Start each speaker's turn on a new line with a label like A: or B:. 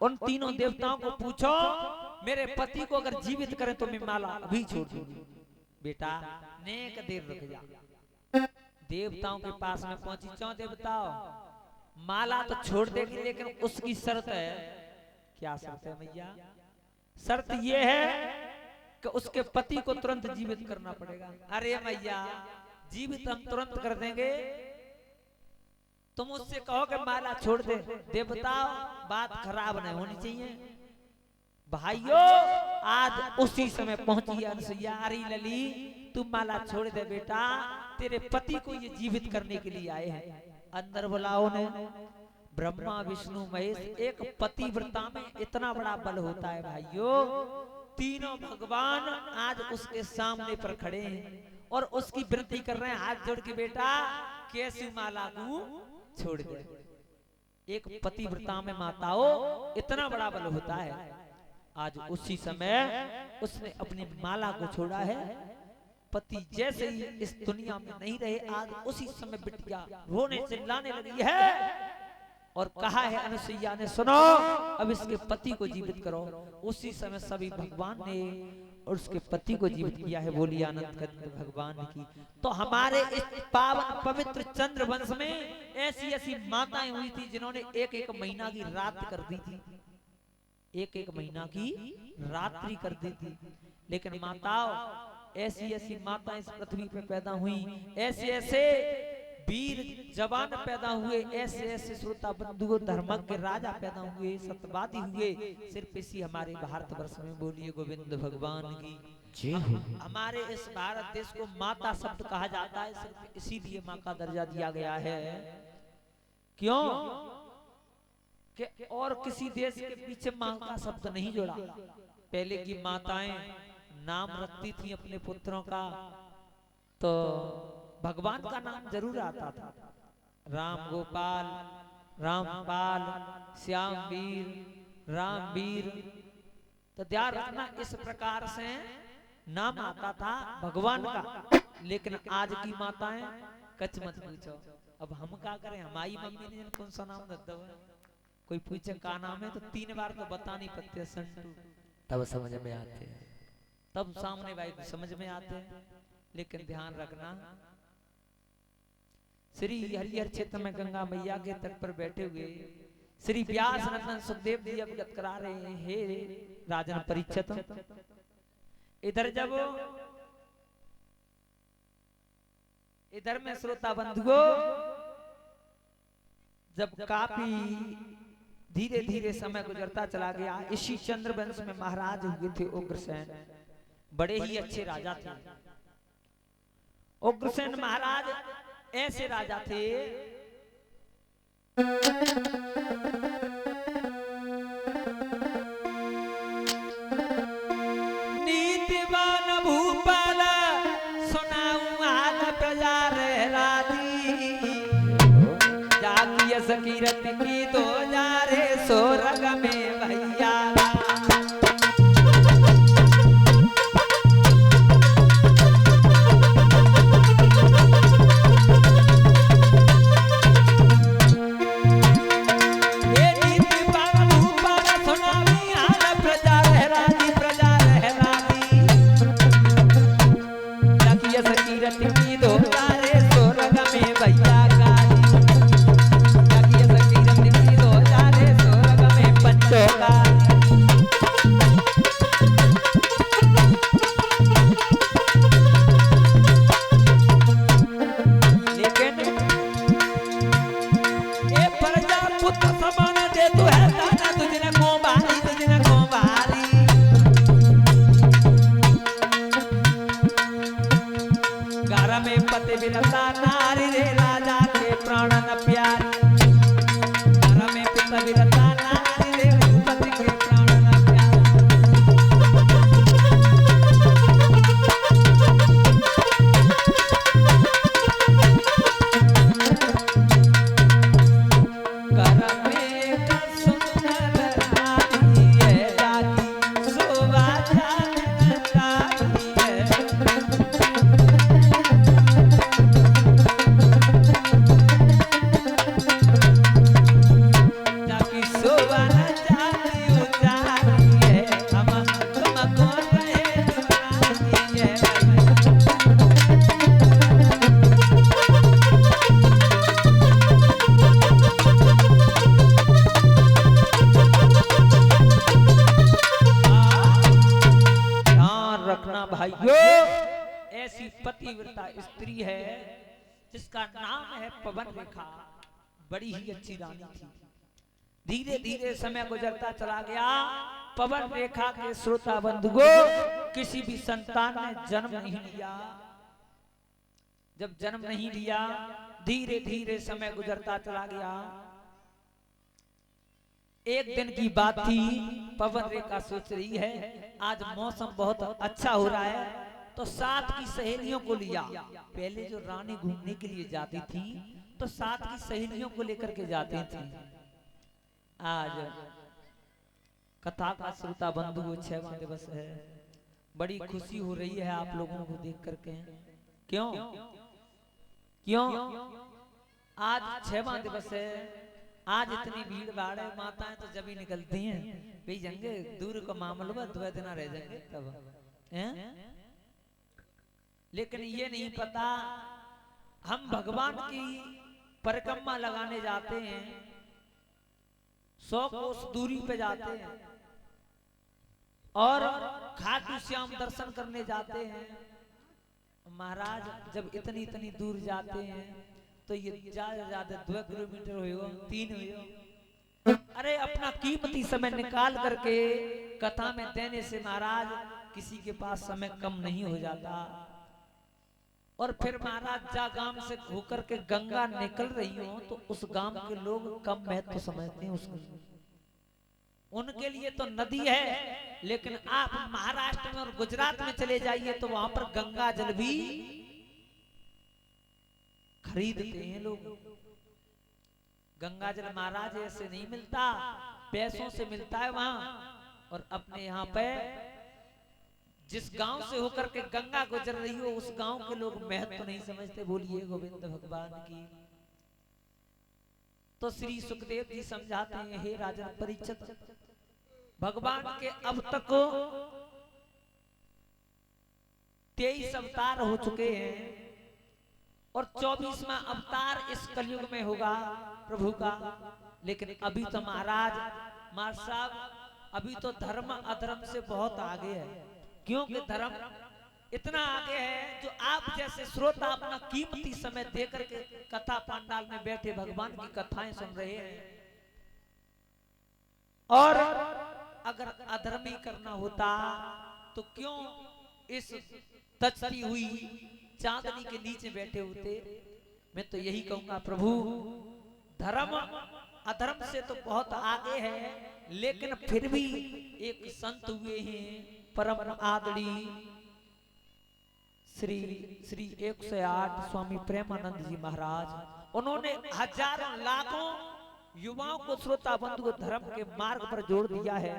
A: उन तीनों देवताओं को पूछो मेरे पति को अगर जीवित करें तो मैं माला अभी छोड़ दूंगी। बेटा नेक देर रुक जा। देवताओं के पास में पहुंची, चौ देवताओं माला तो छोड़ देगी लेकिन उसकी शर्त है। क्या शर्त है मैया? शर्त ये है कि उसके पति को तुरंत जीवित करना पड़ेगा। अरे मैया जीवित हम तुरंत कर देंगे, तुम उससे कहो कि माला छोड़ दे। देवता बात खराब नहीं होनी चाहिए। भाइयों आज उसी समय पहुंची अनसुईया। अरे लली तू माला छोड़ दे बेटा, तेरे पति को ये जीवित करने के लिए आए हैं। अंदर बुलाओ ने। ब्रह्मा विष्णु महेश, एक पतिव्रता में इतना बड़ा बल होता है भाइयों। तीनों भगवान आज उसके सामने पर खड़े हैं और उसकी विनती कर रहे हैं हाथ जोड़ के, बेटा कैसी माला को छोड़ दे। एक पतिव्रता में माताओं इतना बड़ा बल होता है। आज उसी समय उसने अपनी माला को छोड़ा है। पति जैसे ही इस दुनिया में नहीं रहे, आज उसी समय बिटिया रोने चिल्लाने लगी है और कहा है अनुसुईया ने, सुनो अब इसके पति को जीवित करो। उसी समय सभी भगवान ने और उसके पति को जीवित किया है। बोली आनंद कंद भगवान की। तो हमारे इस पावन पवित्र चंद्र वंश में ऐसी ऐसी माताएं हुई थी जिन्होंने एक एक महीना की रात कर दी थी, एक एक महीना की रात्रि कर दी थी। लेकिन माताओं ऐसी ऐसी माताएं इस पृथ्वी पे पैदा हुई, ऐसे ऐसे वीर जवान पैदा हुए, ऐसे ऐसे श्रोता बंधुओं धर्म के राजा पैदा हुए, सत्यवादी हुए। सिर्फ इसी हमारे भारतवर्ष में बोलिए गोविंद भगवान की जय हो। हमारे इस भारत देश को माता शब्द कहा जाता है, सिर्फ इसीलिए माँ का दर्जा दिया गया है। क्यों कि और किसी देश के पीछे माँ का शब्द नहीं जोड़ा। पहले की माताएं नाम रखती थी अपने पुत्रों का, तो भगवान का नाम जरूर आता था। राम गोपाल, रामपाल, श्यामवीर, रामवीर। तो ध्यान रखना इस प्रकार से नाम आता था भगवान का। लेकिन आज की माताएं कच मत पूछो। अब हम क्या करें, हमारी मम्मी ने कौन सा नाम रख दो, कोई पूछे का नाम है तो 3 बार तो बता नहीं पाते संटू, तब समझ में आते हैं, तब सामने भाई समझ में आते हैं। लेकिन ध्यान रखना श्री हरिहर क्षेत्र में गंगा मैया के तट पर बैठे हुए श्री व्यास नंदन सुखदेव जी अवगत करा रहे हैं, हे राजन परीक्षित। इधर जब इधर में श्रोता बंधुओं जब काफी धीरे धीरे समय गुजरता चला गया, इसी चंद्रवंश में महाराज हुए थे उग्रसेन। बड़े ही अच्छे राजा थे उग्रसेन महाराज। ऐसे राजा थे नीतिवान भूपाल, सुनाऊं हाल प्रजा रहलादी। जागिय सकीरत की 2016 में भैया तो ऐसी पतिव्रता स्त्री है जिसका नाम है पवन रेखा, बड़ी ही अच्छी रानी थी। धीरे धीरे समय गुजरता चला गया। पवन रेखा के श्रोता बंधु को किसी भी संतान ने जन्म नहीं लिया। जब जन्म नहीं लिया, धीरे धीरे समय गुजरता चला गया। एक दिन की बात थी, पवन रेखा सोच रही है आज मौसम बहुत अच्छा हो रहा है, तो साथ की सहेलियों को लिया। पहले जो रानी घूमने के लिए जाती थी तो साथ की सहेलियों को लेकर के जाती थी। आज कथा का श्रोता बंधु 6वां दिवस है, बड़ी खुशी हो रही है आप लोगों को देख करके। क्यों क्यों आज 6वां दिवस है, आज इतनी भीड़ भाड़ है, माताएं तो जब ही निकलती हैं भाई जंगे दूर का मामला 2 दिन रह जाएंगे तब हैं? लेकिन ये नहीं पता हम भगवान की परिक्रमा लगाने जाते हैं, 100 कोस दूरी पे जाते हैं और खाटू श्याम दर्शन करने जाते हैं। महाराज जब इतनी इतनी दूर जाते हैं तो ये ज्यादा 2 किलोमीटर हो 3 हो, अरे अपना कीमती समय निकाल करके कथा में देने से महाराज किसी के पास समय कम नहीं हो जाता। और फिर महाराज जा गांव से होकर के गंगा निकल रही हो तो उस गांव के लोग कम महत्व समझते हैं उसको, उनके लिए तो नदी है। लेकिन आप महाराष्ट्र में और गुजरात में चले जाइए तो वहां पर गंगा जल भी खरीदते हैं लोग। गंगा जल महाराज ऐसे नहीं मिलता, पैसों से मिलता है वहां। और अपने यहाँ पे जिस गांव से होकर के गंगा गुजर रही हो उस गांव के लोग महत्व नहीं समझते। बोलिए गोविंद भगवान की। तो श्री सुखदेव जी समझाते हैं, हे राजन परीक्षित, भगवान के अब तक 23 अवतार हो चुके हैं और 24वां अवतार इस कलयुग में होगा प्रभु का। लेकिन अभी तो महाराज साहब अभी तो धर्म अधर्म से बहुत आगे है। क्योंकि धर्म इतना आगे है जो आप जैसे श्रोता अपना कीमती समय देकर के कथा पंडाल में बैठे भगवान की कथाएं सुन रहे हैं। और अगर अधर्मी करना होता तो क्यों इस तजती हुई चांदनी के नीचे बैठे होते। मैं तो यही कहूंगा प्रभु, धर्म अधर्म से तो बहुत आगे है, लेकिन फिर भी एक संत हुए हैं परम आदरणीय श्री 108 स्वामी प्रेमानंद जी महाराज। उन्होंने हजारों लाखों युवाओं को श्रोता बंधु को धर्म के मार्ग पर जोड़ दिया है।